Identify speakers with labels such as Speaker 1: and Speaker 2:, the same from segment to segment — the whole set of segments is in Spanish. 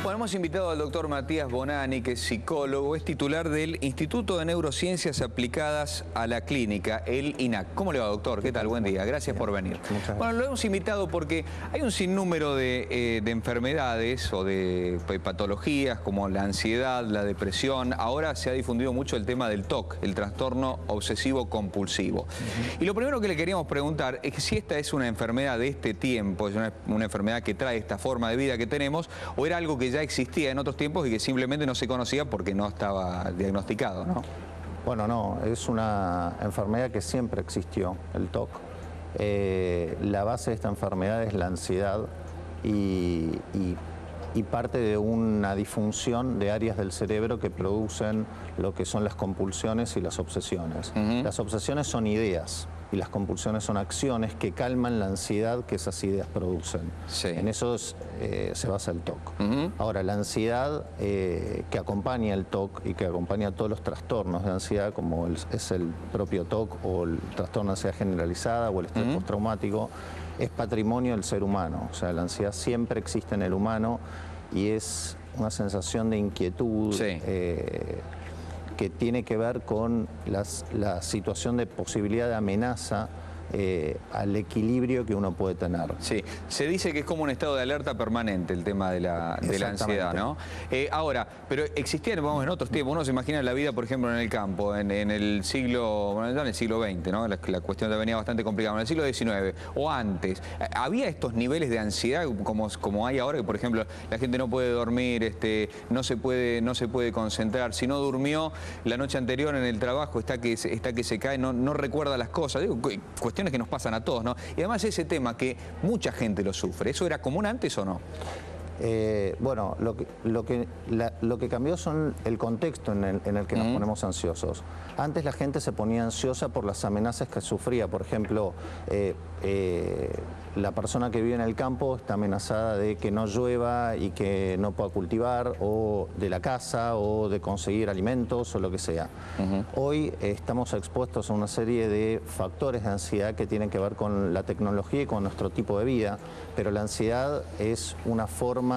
Speaker 1: Bueno, hemos invitado al doctor Matías Bonani, que es psicólogo, es titular del Instituto de Neurociencias Aplicadas a la Clínica, el INAC. ¿Cómo le va, doctor? ¿Qué tal? Buen día. Gracias por venir.
Speaker 2: Muchas gracias.
Speaker 1: Bueno, lo hemos invitado porque hay un sinnúmero de enfermedades o de patologías como la ansiedad, la depresión. Ahora se ha difundido mucho el tema del TOC, el trastorno obsesivo compulsivo. Y lo primero que le queríamos preguntar es si esta es una enfermedad de este tiempo, es una enfermedad que trae esta forma de vida que tenemos, o era algo que ya existía en otros tiempos y que simplemente no se conocía porque no estaba diagnosticado, ¿no?
Speaker 2: Bueno, no, es una enfermedad que siempre existió, el TOC. La base de esta enfermedad es la ansiedad y parte de una disfunción de áreas del cerebro que producen lo que son las compulsiones y las obsesiones. Las obsesiones son ideas y las compulsiones son acciones que calman la ansiedad que esas ideas producen.
Speaker 1: Sí.
Speaker 2: En eso se basa el TOC. Ahora, la ansiedad que acompaña el TOC y que acompaña todos los trastornos de ansiedad, como es el propio TOC o el trastorno de ansiedad generalizada o el estrés postraumático, es patrimonio del ser humano. O sea, la ansiedad siempre existe en el humano y es una sensación de inquietud,
Speaker 1: sí,
Speaker 2: que tiene que ver con la situación de posibilidad de amenaza al equilibrio que uno puede tener.
Speaker 1: Sí, se dice que es como un estado de alerta permanente el tema de la ansiedad, ¿no? Ahora, pero existían, vamos, en otros tiempos, uno se imagina la vida, por ejemplo, en el campo, en el siglo, bueno, en el siglo XX, ¿no? La cuestión ya venía bastante complicada, en el siglo XIX o antes. ¿Había estos niveles de ansiedad como hay ahora, que por ejemplo la gente no puede dormir, no se puede concentrar, si no durmió la noche anterior en el trabajo, está que se cae, no recuerda las cosas, digo, cuestiones que nos pasan a todos, ¿no? Y además ese tema que mucha gente lo sufre, ¿eso era común antes o no?
Speaker 2: Bueno, lo que cambió son el contexto en el que nos ponemos ansiosos. Antes la gente se ponía ansiosa por las amenazas que sufría. Por ejemplo, la persona que vive en el campo está amenazada de que no llueva y que no pueda cultivar, o de la casa, o de conseguir alimentos, o lo que sea. Hoy estamos expuestos a una serie de factores de ansiedad que tienen que ver con la tecnología y con nuestro tipo de vida, pero la ansiedad es una forma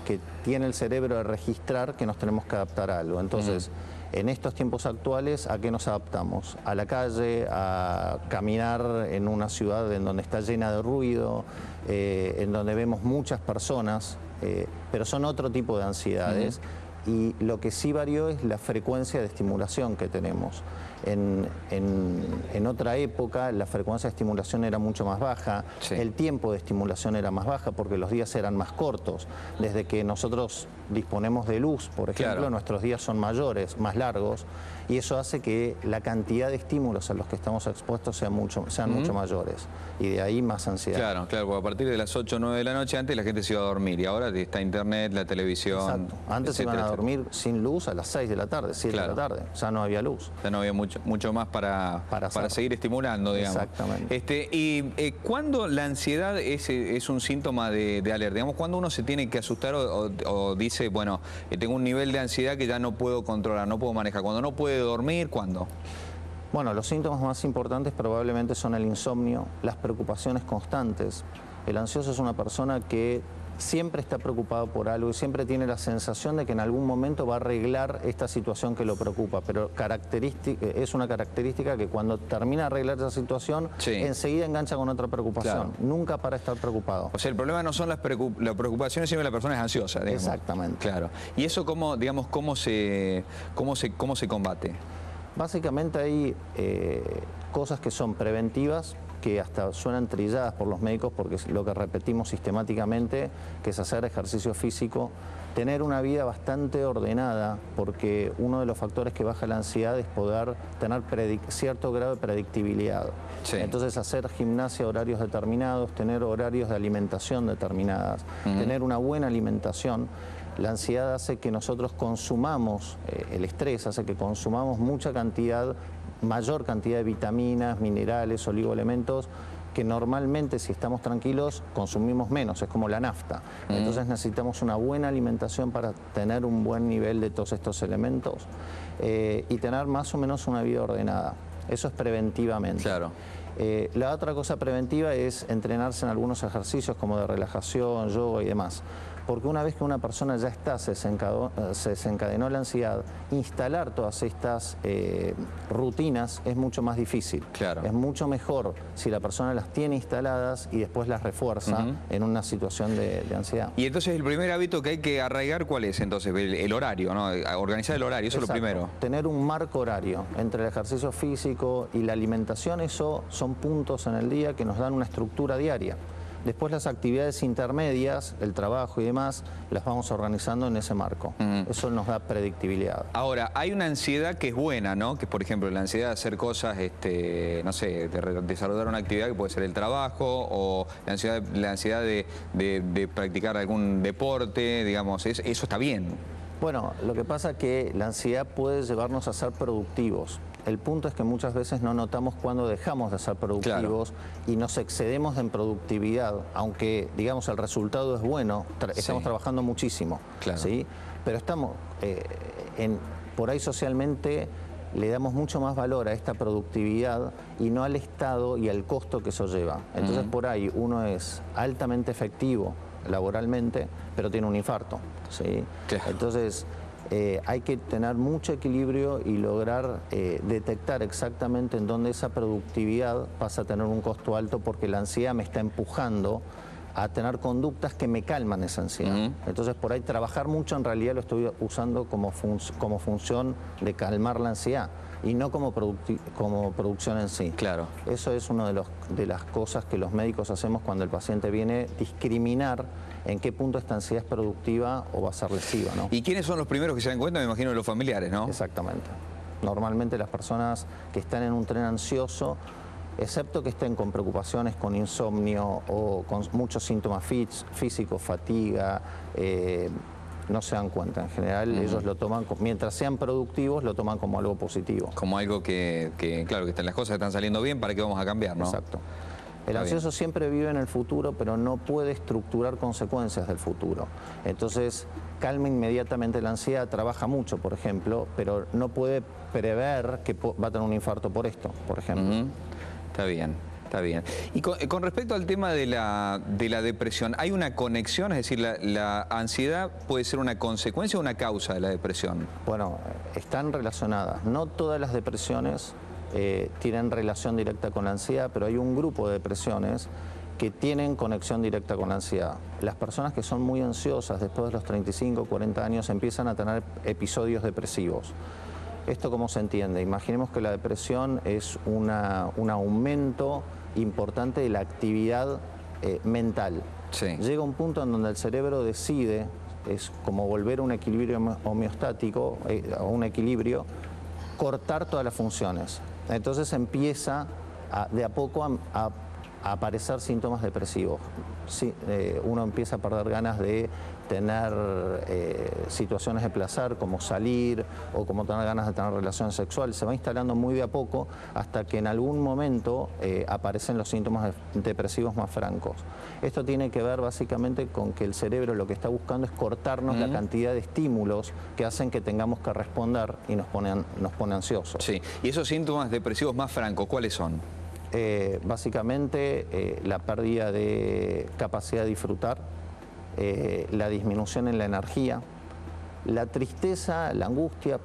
Speaker 2: que tiene el cerebro de registrar que nos tenemos que adaptar a algo. Entonces, en estos tiempos actuales, ¿a qué nos adaptamos? A la calle, a caminar en una ciudad en donde está llena de ruido, en donde vemos muchas personas, pero son otro tipo de ansiedades. Y lo que sí varió es la frecuencia de estimulación que tenemos. En otra época la frecuencia de estimulación era mucho más baja, el tiempo de estimulación era más baja porque los días eran más cortos. Desde que nosotros disponemos de luz, por ejemplo, nuestros días son mayores, más largos, y eso hace que la cantidad de estímulos a los que estamos expuestos sean mucho mayores, y de ahí más ansiedad.
Speaker 1: Claro, porque a partir de las 8 o 9 de la noche antes la gente se iba a dormir, y ahora está internet, la televisión.
Speaker 2: Exacto. Antes se iban a dormir sin luz a las 6 de la tarde, 7 de la tarde, ya no había luz.
Speaker 1: Ya no había mucho más para seguir estimulando, digamos.
Speaker 2: Exactamente.
Speaker 1: Y ¿cuándo la ansiedad es un síntoma de alerta? Digamos, ¿cuándo uno se tiene que asustar o dice, bueno, tengo un nivel de ansiedad que ya no puedo controlar, no puedo manejar? ¿Cuando no puede dormir? ¿Cuándo?
Speaker 2: Bueno, los síntomas más importantes probablemente son el insomnio, las preocupaciones constantes. El ansioso es una persona que siempre está preocupado por algo y siempre tiene la sensación de que en algún momento va a arreglar esta situación que lo preocupa, pero es una característica que cuando termina de arreglar esa situación, enseguida engancha con otra preocupación. Nunca para estar preocupado.
Speaker 1: O sea, el problema no son las preocupaciones, sino que la persona es ansiosa, digamos.
Speaker 2: Exactamente.
Speaker 1: Claro. ¿Y eso cómo se combate?
Speaker 2: Básicamente hay cosas que son preventivas, que hasta suenan trilladas por los médicos porque es lo que repetimos sistemáticamente, que es hacer ejercicio físico, tener una vida bastante ordenada, porque uno de los factores que baja la ansiedad es poder tener cierto grado de predictibilidad. Entonces hacer gimnasia a horarios determinados, tener horarios de alimentación determinadas, tener una buena alimentación. La ansiedad hace que nosotros consumamos, el estrés hace que consumamos mayor cantidad de vitaminas, minerales, oligoelementos, que normalmente si estamos tranquilos consumimos menos, es como la nafta. Entonces necesitamos una buena alimentación para tener un buen nivel de todos estos elementos y tener más o menos una vida ordenada. Eso es preventivamente.
Speaker 1: Claro.
Speaker 2: La otra cosa preventiva es entrenarse en algunos ejercicios como de relajación, yoga y demás. Porque una vez que una persona ya está, se desencadenó la ansiedad, instalar todas estas rutinas es mucho más difícil.
Speaker 1: Claro.
Speaker 2: Es mucho mejor si la persona las tiene instaladas y después las refuerza en una situación de ansiedad.
Speaker 1: Y entonces el primer hábito que hay que arraigar, ¿cuál es entonces? El horario, ¿no? Organizar el horario, eso es lo primero.
Speaker 2: Tener un marco horario entre el ejercicio físico y la alimentación, eso son puntos en el día que nos dan una estructura diaria. Después las actividades intermedias, el trabajo y demás, las vamos organizando en ese marco. Eso nos da predictibilidad.
Speaker 1: Ahora, hay una ansiedad que es buena, ¿no? Que por ejemplo la ansiedad de hacer cosas, no sé, de desarrollar una actividad que puede ser el trabajo, o la ansiedad de practicar algún deporte, digamos, eso está bien.
Speaker 2: Bueno, lo que pasa es que la ansiedad puede llevarnos a ser productivos. El punto es que muchas veces no notamos cuando dejamos de ser productivos y nos excedemos en productividad, aunque digamos el resultado es bueno, estamos trabajando muchísimo, ¿sí? Pero estamos, por ahí socialmente le damos mucho más valor a esta productividad y no al estado y al costo que eso lleva. Entonces por ahí uno es altamente efectivo laboralmente, pero tiene un infarto, ¿sí? Entonces hay que tener mucho equilibrio y lograr detectar exactamente en dónde esa productividad pasa a tener un costo alto, porque la ansiedad me está empujando a tener conductas que me calman esa ansiedad. Entonces por ahí trabajar mucho en realidad lo estoy usando como función de calmar la ansiedad y no como producción en sí.
Speaker 1: Claro.
Speaker 2: Eso es una de las cosas que los médicos hacemos cuando el paciente viene, discriminar en qué punto esta ansiedad es productiva o va a ser lesiva, ¿no?
Speaker 1: ¿Y quiénes son los primeros que se dan cuenta? Me imagino los familiares, ¿no?
Speaker 2: Exactamente. Normalmente las personas que están en un tren ansioso, excepto que estén con preocupaciones, con insomnio o con muchos síntomas físicos, fatiga, no se dan cuenta. En general ellos lo toman, mientras sean productivos, lo toman como algo positivo.
Speaker 1: Como algo que claro, que las cosas están saliendo bien, ¿para qué vamos a cambiar, no?
Speaker 2: Exacto. El ansioso siempre vive en el futuro, pero no puede estructurar consecuencias del futuro. Entonces, calma inmediatamente la ansiedad, trabaja mucho, por ejemplo, pero no puede prever que va a tener un infarto por esto, por ejemplo.
Speaker 1: Está bien. Está bien. Y con respecto al tema de la depresión, ¿hay una conexión? Es decir, ¿la ansiedad puede ser una consecuencia o una causa de la depresión?
Speaker 2: Bueno, están relacionadas. No todas las depresiones tienen relación directa con la ansiedad, pero hay un grupo de depresiones que tienen conexión directa con la ansiedad. Las personas que son muy ansiosas después de los 35, 40 años empiezan a tener episodios depresivos. ¿Esto cómo se entiende? Imaginemos que la depresión es un aumento importante de la actividad mental. Llega un punto en donde el cerebro decide, es como volver a un equilibrio homeostático, a un equilibrio, cortar todas las funciones. Entonces empieza de a poco a aparecer síntomas depresivos. Uno empieza a perder ganas de tener situaciones de placer, como salir o como tener ganas de tener relaciones sexuales. Se va instalando muy de a poco hasta que en algún momento aparecen los síntomas depresivos más francos. Esto tiene que ver básicamente con que el cerebro lo que está buscando es cortarnos la cantidad de estímulos que hacen que tengamos que responder y nos pone ansiosos.
Speaker 1: Sí. ¿Y esos síntomas depresivos más francos, cuáles son?
Speaker 2: Básicamente la pérdida de capacidad de disfrutar, la disminución en la energía, la tristeza, la angustia.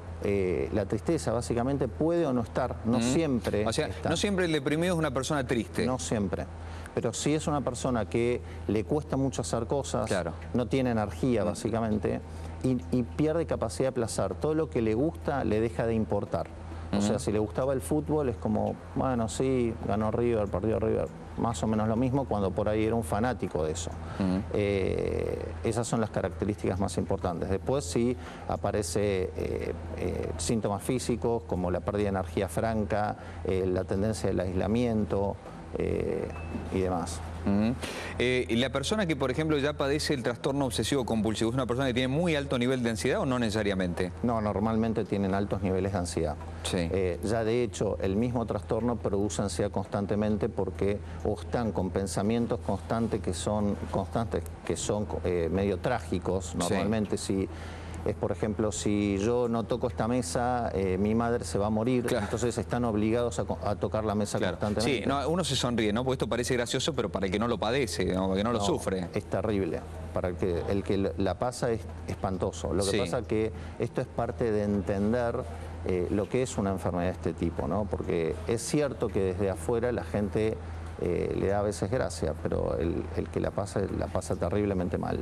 Speaker 2: La tristeza básicamente puede o no estar, no siempre.
Speaker 1: O sea,
Speaker 2: está.
Speaker 1: No siempre el deprimido es una persona triste.
Speaker 2: No siempre. Pero sí es una persona que le cuesta mucho hacer cosas, no tiene energía básicamente y pierde capacidad de placer. Todo lo que le gusta le deja de importar. O sea, si le gustaba el fútbol es como, bueno, sí, ganó River, perdió River, más o menos lo mismo cuando por ahí era un fanático de eso. Esas son las características más importantes. Después sí aparece síntomas físicos como la pérdida de energía franca, la tendencia del aislamiento y demás.
Speaker 1: La persona que, por ejemplo, ya padece el trastorno obsesivo compulsivo, ¿es una persona que tiene muy alto nivel de ansiedad o no necesariamente?
Speaker 2: No, normalmente tienen altos niveles de ansiedad. Ya de hecho, el mismo trastorno produce ansiedad constantemente porque o están con pensamientos constantes que son medio trágicos. Normalmente si es, por ejemplo, si yo no toco esta mesa, mi madre se va a morir,
Speaker 1: claro.
Speaker 2: Entonces están obligados a tocar la mesa
Speaker 1: claro.
Speaker 2: constantemente.
Speaker 1: Sí, no, uno se sonríe, ¿no? Porque esto parece gracioso, pero para el que no lo padece, ¿no? Para el que no lo sufre.
Speaker 2: Es terrible. Para el que la pasa es espantoso. Lo que pasa es que esto es parte de entender lo que es una enfermedad de este tipo, ¿no? Porque es cierto que desde afuera la gente le da a veces gracia, pero el que la pasa terriblemente mal.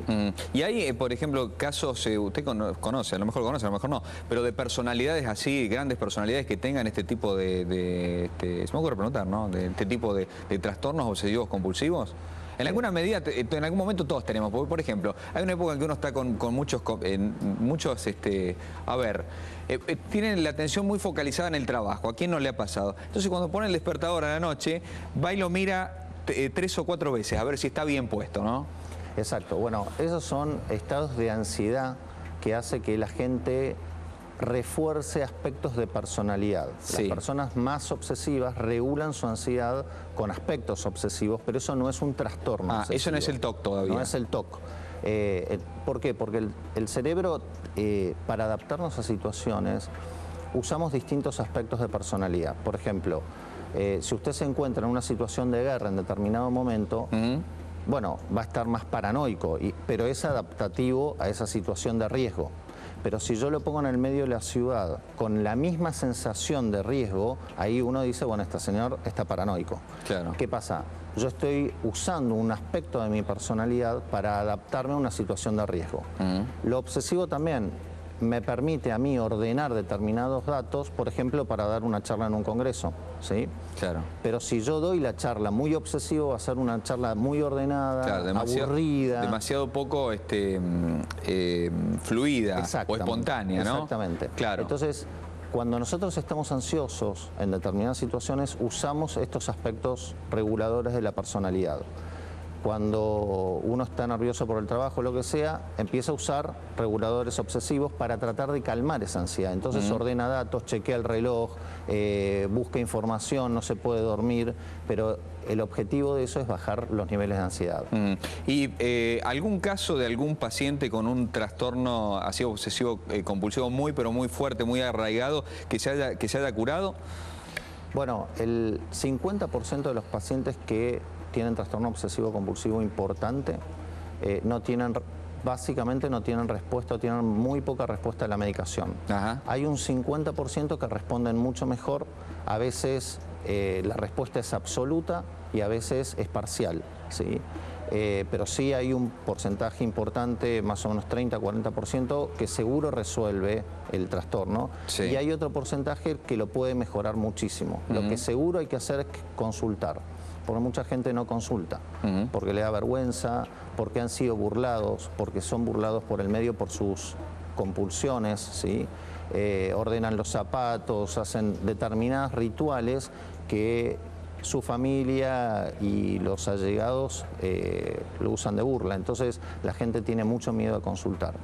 Speaker 1: Y hay, por ejemplo, casos, usted conoce, a lo mejor conoce, a lo mejor no, pero de personalidades así, grandes personalidades que tengan este tipo se me ocurre preguntar, ¿no? De este tipo de trastornos obsesivos compulsivos. En alguna medida, en algún momento todos tenemos, porque, por ejemplo, hay una época en que uno está con muchos, tienen la atención muy focalizada en el trabajo. ¿A quién no le ha pasado? Entonces, cuando pone el despertador a la noche, va y lo mira 3 o 4 veces, a ver si está bien puesto, ¿no?
Speaker 2: Exacto. Bueno, esos son estados de ansiedad que hace que la gente refuerce aspectos de personalidad.
Speaker 1: Sí.
Speaker 2: Las personas más obsesivas regulan su ansiedad con aspectos obsesivos, pero eso no es un trastorno obsesivo.
Speaker 1: Eso no es el TOC todavía.
Speaker 2: No es el TOC. ¿Por qué? Porque el cerebro, para adaptarnos a situaciones, usamos distintos aspectos de personalidad. Por ejemplo, si usted se encuentra en una situación de guerra en determinado momento, bueno, va a estar más paranoico, pero es adaptativo a esa situación de riesgo. Pero si yo lo pongo en el medio de la ciudad con la misma sensación de riesgo, ahí uno dice, bueno, este señor está paranoico.
Speaker 1: Claro.
Speaker 2: ¿Qué pasa? Yo estoy usando un aspecto de mi personalidad para adaptarme a una situación de riesgo. Lo obsesivo también me permite a mí ordenar determinados datos, por ejemplo, para dar una charla en un congreso, ¿sí? Claro. Pero si yo doy la charla muy obsesivo, va a ser una charla muy ordenada, claro, aburrida.
Speaker 1: Demasiado poco fluida o espontánea, ¿no?
Speaker 2: Exactamente.
Speaker 1: Claro.
Speaker 2: Entonces, cuando nosotros estamos ansiosos en determinadas situaciones, usamos estos aspectos reguladores de la personalidad. Cuando uno está nervioso por el trabajo, lo que sea, empieza a usar reguladores obsesivos para tratar de calmar esa ansiedad. Entonces ordena datos, chequea el reloj, busca información, no se puede dormir, pero el objetivo de eso es bajar los niveles de ansiedad.
Speaker 1: ¿Y algún caso de algún paciente con un trastorno así obsesivo compulsivo pero muy fuerte, muy arraigado, que se haya curado?
Speaker 2: Bueno, el 50% de los pacientes que tienen trastorno obsesivo compulsivo importante, básicamente no tienen respuesta o tienen muy poca respuesta a la medicación. Hay un 50% que responden mucho mejor, a veces la respuesta es absoluta y a veces es parcial, ¿sí? Pero sí hay un porcentaje importante, más o menos 30-40%, que seguro resuelve el trastorno. Sí. Y hay otro porcentaje que lo puede mejorar muchísimo. Lo que seguro hay que hacer es consultar. Porque mucha gente no consulta, porque le da vergüenza, porque han sido burlados, porque son burlados por el medio por sus compulsiones, ¿sí? Ordenan los zapatos, hacen determinados rituales que su familia y los allegados lo usan de burla. Entonces la gente tiene mucho miedo a consultar.